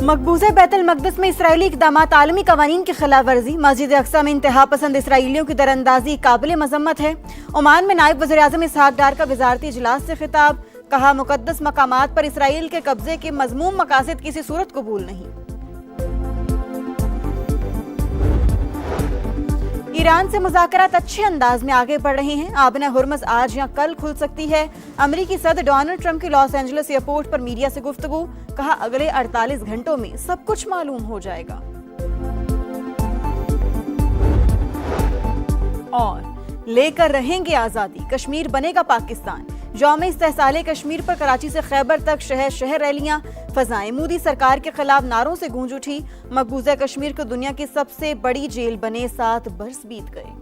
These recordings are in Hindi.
मकबूजा बैतुल मक़दिस में इसराइली इक़दामात आलमी कवानीन की खिलाफ वर्जी। मस्जिद अक्सा में इंतहा पसंद इसराइलियों की दरअंदाजी काबिल मजम्मत है। ओमान में नायब वज़ीर आज़म इसहाक डार का वज़ारती इजलास से खिताब। कहा, मुक़द्दस मकामात पर इसराइल के कब्जे के मज़मूम मकासद किसी सूरत कबूल नहीं। ईरान से मुज़ाकरात अच्छे अंदाज में आगे बढ़ रहे हैं। आबना हुर्मज़ आज या कल खुल सकती है। अमेरिकी सदर डोनाल्ड ट्रंप की लॉस एंजलिस एयरपोर्ट पर मीडिया से गुफ्तगू। कहा, अगले 48 घंटों में सब कुछ मालूम हो जाएगा। और लेकर रहेंगे आज़ादी, कश्मीर बनेगा पाकिस्तान। यौम इस्तेहसाल कश्मीर पर कराची से खैबर तक शहर शहर रैलियां। फजाएं मोदी सरकार के खिलाफ नारों से गूंज उठी। मकबूजा कश्मीर को दुनिया की सबसे बड़ी जेल बने 7 बरस बीत गए।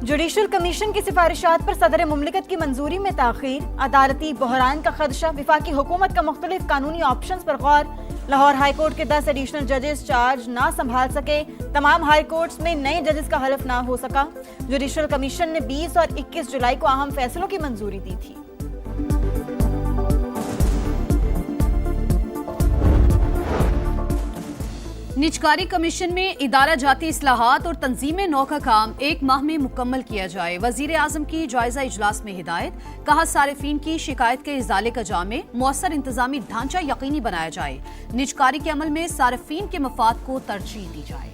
जुडिशल कमीशन की सिफारिशात पर सदर मुमलिकत की मंजूरी में ताखीर। अदालती बहरान का खदशा। विफाकी हुकूमत का मुख्तलिफ कानूनी ऑप्शंस पर गौर। लाहौर हाईकोर्ट के 10 एडिशनल जजेस चार्ज ना संभाल सके। तमाम हाई कोर्ट्स में नए जजेस का हलफ ना हो सका। जुडिशल कमीशन ने 20 और 21 जुलाई को अहम फैसलों की मंजूरी दी थी। निजकारी कमीशन में इदारा जाती इस्लाहात और तंजीम नौ का काम 1 माह में मुकम्मल किया जाए। वजीर आजम की जायजा इजलास में हिदायत। कहा, सारिफीन की शिकायत के इजाले का जामे मौसर इंतजामी ढांचा यकीनी बनाया जाए। निजकारी के अमल में सारिफीन के मफाद को तरजीह दी जाए।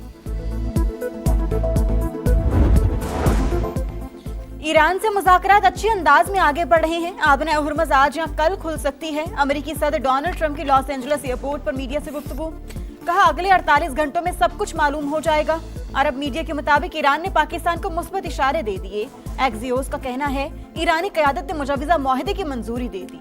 ईरान से मुज़ाकरात अच्छे अंदाज में आगे बढ़ रहे हैं। आबना हुर्मज़ आज या कल खुल सकती है। अमेरिकी सदर डोनाल्ड ट्रंप की लॉस एंजलिस एयरपोर्ट पर मीडिया से गुफ्तगू। कहा, अगले 48 घंटों में सब कुछ मालूम हो जाएगा। अरब मीडिया के मुताबिक ईरान ने पाकिस्तान को मुस्बत इशारे दे दिए। एक्सियोस का कहना है, ईरानी क़यादत ने मुजव्वज़ा मुआहदे की मंजूरी दे दी।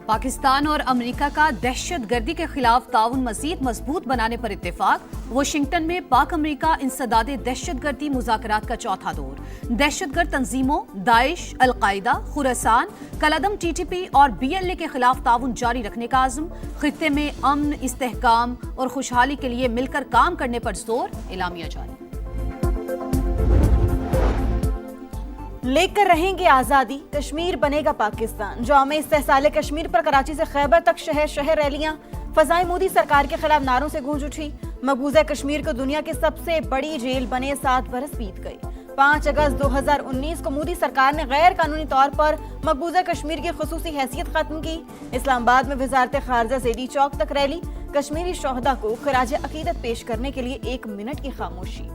पाकिस्तान और अमेरिका का दहशतगर्दी के खिलाफ ताउन मजीद मजबूत बनाने पर इत्तेफाक। वाशिंगटन में पाक अमेरिका इंसदादे दहशतगर्दी मुज़ाकरात का चौथा दौर। दहशतगर्द तंजीमों दाइश, अलकायदा, खुरासान, कलअदम, TTP और BLA के खिलाफ ताउन जारी रखने का आज़म। खित्ते में अमन, इस्तेहकाम और खुशहाली के लिए मिलकर काम करने पर जोर। एलामिया जारी। लेकर रहेंगे आज़ादी, कश्मीर बनेगा पाकिस्तान। यौम इस्तेहसाल कश्मीर पर कराची से खैबर तक शहर शहर रैलियां। फजाएं मोदी सरकार के खिलाफ नारों से गूंज उठी। मकबूजा कश्मीर को दुनिया की सबसे बड़ी जेल बने 7 बरस बीत गए। 5 अगस्त 2019 को मोदी सरकार ने गैर कानूनी तौर पर मकबूजा कश्मीर की खुसूसी हैसियत खत्म की। इस्लामाबाद में वजारत खारजा से डी चौक तक रैली। कश्मीरी शोहदा को खराज अकीदत पेश करने के लिए 1 मिनट की खामोशी।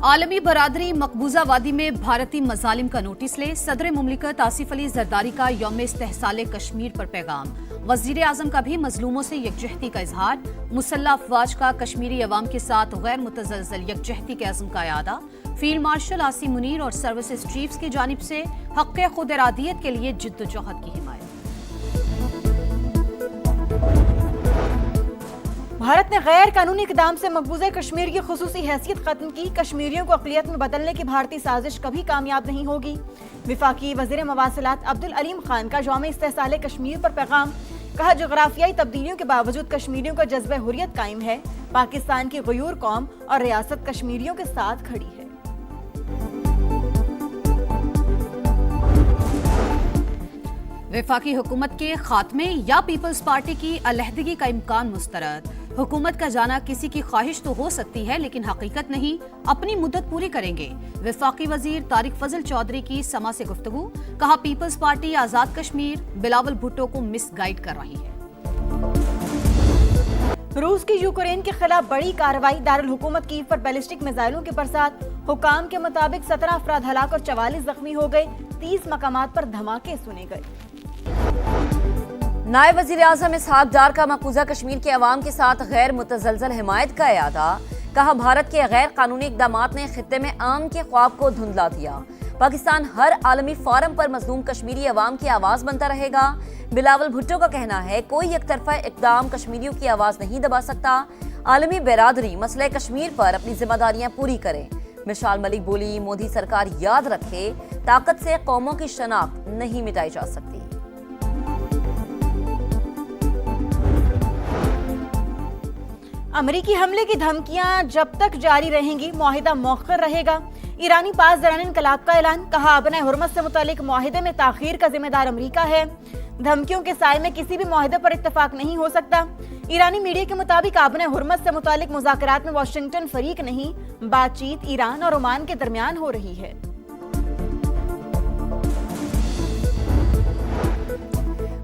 आलमी बरादरी मकबूजा वादी में भारतीय मजालिम का नोटिस ले। सदर मुमलिकत आसिफ अली जरदारी का यौम इस्तेहसाल कश्मीर पर पैगाम। वजीर आजम का भी मजलूमों से यकजहती का इजहार। मुसल्लह अफवाज का कश्मीरी अवाम के साथ गैर मुतज़लज़ल यकजहती के अज़्म का यादा। फील्ड मार्शल आसिम मुनीर और सर्विसेज चीफ्स की जानिब से हक़ खुद इरादियत के लिए जिद्दोजहद की हिमायत। भारत ने गैर कानूनी इक़दाम से मकबूजा कश्मीर की खुसूसी हैसियत खत्म की। कश्मीरियों को अक़लियत में बदलने की भारतीय साजिश कभी कामयाब नहीं होगी। विफाकी वज़ीर मवासिलात अब्दुल अलीम खान का यौम इस्तेहसाल कश्मीर पर पैगाम। कहा, जोग्राफियाई तब्दीलियों के बावजूद कश्मीरियों का जज्बे हुर्रियत कायम है। पाकिस्तान की गयूर कौम और रियासत कश्मीरियों के साथ खड़ी है। वफाकी हुकूमत के खात्मे या पीपल्स पार्टी की अलहदगी का इम्कान मुस्तरद। हुकूमत का जाना किसी की ख्वाहिश तो हो सकती है, लेकिन हकीकत नहीं। अपनी मुद्दत पूरी करेंगे। वफाकी वजीर तारिक फजल चौधरी की समा से गुफ्तगू। कहा, पीपल्स पार्टी आजाद कश्मीर बिलावल भुट्टो को मिसगाइड कर रही है। रूस की यूक्रेन के खिलाफ बड़ी कार्रवाई। दारुल हुकूमत कीव पर बैलिस्टिक मिसाइलों के बरसात। हुकाम के मुताबिक 17 अफराद हलाक और 44 जख्मी हो गए। 30 मकामात पर धमाके सुने गए। नायब वजीर आजम इसहाक डार का मकबूजा कश्मीर के अवाम के साथ गैर मुतज़लज़ल हिमायत का इरादा। कहा, भारत के गैर कानूनी इक़दामात ने खित्ते में अमन के ख्वाब को धुंधला दिया। पाकिस्तान हर आलमी फोरम पर मजलूम कश्मीरी अवाम की आवाज़ बनता रहेगा। बिलावल भुट्टो का कहना है, कोई एकतरफा इक़दाम कश्मीरियों की आवाज़ नहीं दबा सकता। आलमी बरादरी मसले कश्मीर पर अपनी जिम्मेदारियां पूरी करे। मिशाल मलिक बोली, मोदी सरकार याद रखे, ताकत से कौमों की शनाख्त नहीं मिटाई जा सकती। अमेरिकी हमले की धमकियां जब तक जारी रहेंगी, मुआहिदा मौखर रहेगा। ईरानी पास दौरान इनकलाब का ऐलान, कहा अबना हुर्मत से मुतालिक मुआहिदे में ताखीर का जिम्मेदार अमेरिका है। धमकियों के साए में किसी भी मुआहिदे पर इत्तेफाक नहीं हो सकता। ईरानी मीडिया के मुताबिक अबना हुर्मत से मुतालिक मुज़ाकरात में वाशिंगटन फरीक नहीं, बातचीत ईरान और ओमान के दरमियान हो रही है।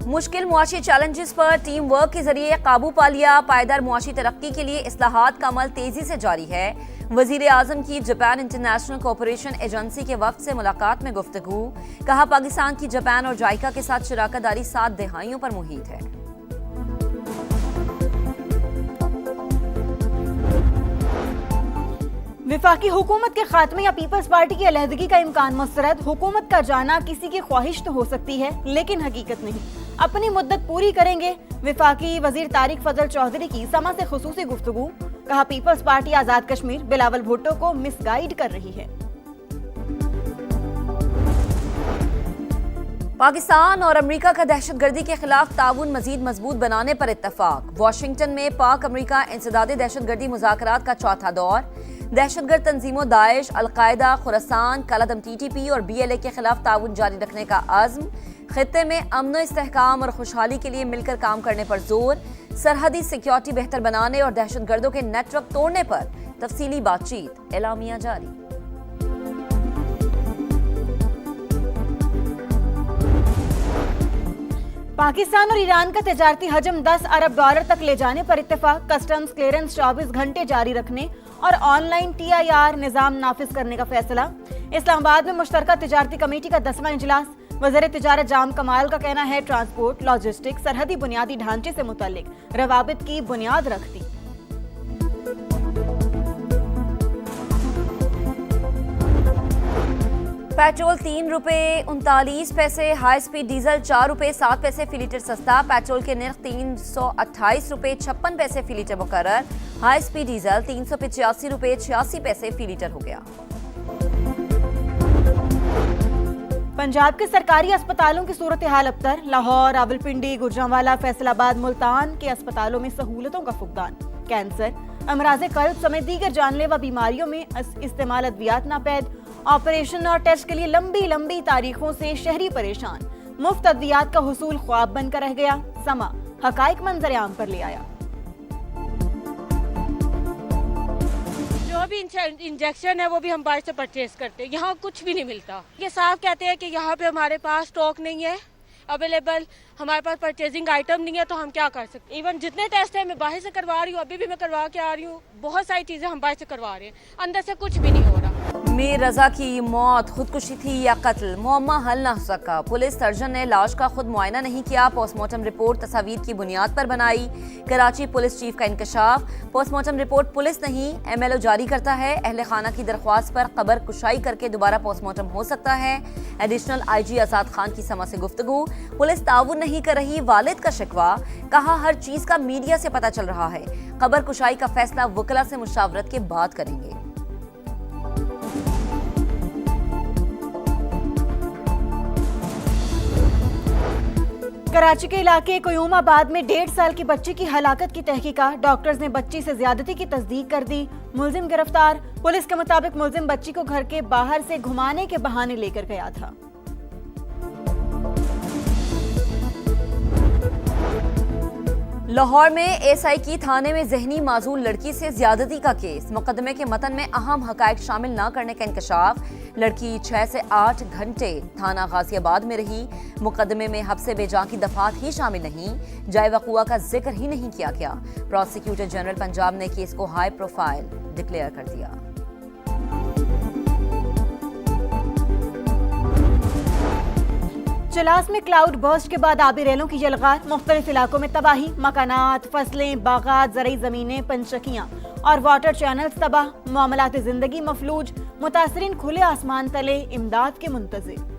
मुश्किल मुआशी चैलेंजेस पर टीम वर्क के जरिए काबू पा लिया। पायदार मुआशी तरक्की के लिए इस्लाहात का अमल तेजी से जारी है। वजीर आजम की जापान इंटरनेशनल कोऑपरेशन एजेंसी के वफ्द से मुलाकात में गुफ्तगू, कहा पाकिस्तान की जापान और जायका के साथ शराकतदारी 7 दहाइयों पर मुहित है। विफाकी हुकूमत के खात्मे या पीपल्स पार्टी की अलहदगी का इम्कान मुस्तरद। हुकूमत का जाना किसी की ख्वाहिश तो हो सकती है, लेकिन हकीकत नहीं। अपनी मुद्दत पूरी करेंगे। विफाकी वजीर तारिक फजल चौधरी की समा से खुसूसी गुफ्तगू, कहा पीपल्स पार्टी आजाद कश्मीर बिलावल भुट्टो को मिसगाइड कर रही है। पाकिस्तान और अमेरिका का दहशतगर्दी के खिलाफ ताउन मजीद मजबूत बनाने पर इत्तफाक। वाशिंगटन में पाक अमेरिका इंसदादे दहशतगर्दी मुज़ाकरात का चौथा दौर। दहशतगर्द तंजीमों दाइश, अलकायदा, खुरासान, कालादम TTP और BLA के खिलाफ ताउन जारी रखने का अज़्म। खित्ते में अमन इस्तेहकाम और खुशहाली के लिए मिलकर काम करने पर जोर। सरहदी सिक्योरिटी बेहतर बनाने और दहशतगर्दों के नेटवर्क तोड़ने पर तफसीली बातचीत। एलामिया जारी। पाकिस्तान और ईरान का तजारती हजम 10 अरब डॉलर तक ले जाने पर इत्तेफाक। कस्टम्स क्लियरेंस 24 घंटे जारी रखने और ऑनलाइन TIR निजाम नाफिज करने का फैसला। इस्लामाबाद में मुश्तरका तिजारती कमेटी का 10वां इजलास। वज़ीर तिजारत जाम कमाल का कहना है ट्रांसपोर्ट, लॉजिस्टिक्स, सरहदी बुनियादी ढांचे से मुतालिक रवाबित की बुनियाद रख दी। पेट्रोल 3 रुपए 39 पैसे, हाई स्पीड डीजल 4 रुपए 7 पैसे फी लीटर सस्ता। पेट्रोल के निर्ख 328 रुपए 56 पैसे फी लीटर मुकर्रर। हाई स्पीड डीजल 385 रुपए 86 पैसे फी लीटर हो गया। पंजाब के सरकारी अस्पतालों की सूरत हाल अबतर। लाहौर, रावलपिंडी, गुजरांवाला, फैसलाबाद, मुल्तान के अस्पतालों में सहूलतों का फुकदान। कैंसर, अमराज़े कल्ब समेत दीगर जानलेवा बीमारियों में इस्तेमाल अद्वियात नापैद। ऑपरेशन और टेस्ट के लिए लंबी तारीखों से शहरी परेशान। मुफ्त अद्वियात का हुसूल ख्वाब बनकर रह गया। समा हकाइक मंजर आम पर ले आया। जो भी इंजेक्शन है वो भी हम बाहर से परचेज करते हैं, यहाँ कुछ भी नहीं मिलता। ये साफ कहते हैं कि यहाँ पे हमारे पास स्टॉक नहीं है अवेलेबल, हमारे पास परचेजिंग आइटम नहीं है, तो हम क्या कर सकते। इवन जितने टेस्ट है मैं बाहर से करवा रही हूँ, अभी भी मैं करवा के आ रही हूँ। बहुत सारी चीजें हम बाहर से करवा रहे हैं, अंदर से कुछ भी नहीं हो रहा। मीर रजा की मौत खुदकुशी थी या कत्ल, मुअम्मा हल न हो सका। पुलिस सर्जन ने लाश का खुद मुआयना नहीं किया। पोस्टमार्टम रिपोर्ट तस्वीर की बुनियाद पर बनाई। कराची पुलिस चीफ का इंकशाफ। पोस्टमार्टम रिपोर्ट पुलिस नहीं MLO जारी करता है। अहले खाना की दरख्वास्त पर कब्र कुशाई करके दोबारा पोस्टमार्टम हो सकता है। एडिशनल IG आजाद खान की समा से गुफ्तगू। पुलिस ताउन नहीं कर रही, वालिद का शिकवा। कहा हर चीज का मीडिया से पता चल रहा है। कब्र कुशाई का फैसला वकला से मुशावरत के बाद करेंगे। कराची के इलाके कोयूमाबाद में 1.5 साल की बच्ची की हलाकत की तहकीकात। डॉक्टर्स ने बच्ची से ज्यादती की तस्दीक कर दी। मुलजिम गिरफ्तार। पुलिस के मुताबिक मुलजिम बच्ची को घर के बाहर से घुमाने के बहाने लेकर गया था। लाहौर में SI की थाने में जहनी माजूल लड़की से ज्यादती का केस। मुकदमे के मतन में अहम हकायक शामिल न करने का इंकशाफ। लड़की 6 से 8 घंटे थाना गाजियाबाद में रही। मुकदमे में हब्से बेजा की दफात ही शामिल नहीं, जाए वक़ुआ का जिक्र ही नहीं किया गया। प्रोसिक्यूटर जनरल पंजाब ने केस को हाई प्रोफाइल डिक्लेयर कर दिया। चलास में क्लाउड बर्स्ट के बाद आबी रेलों की जलगात। मुख्तलिफ इलाकों में तबाही। मकानात, फसलें, बागात, ज़रई ज़मीनें, पंचशकियाँ और वाटर चैनल्स तबाह। मामलात ज़िंदगी मफलूज। मुतासरीन खुले आसमान तले इमदाद के मुंतज़िर।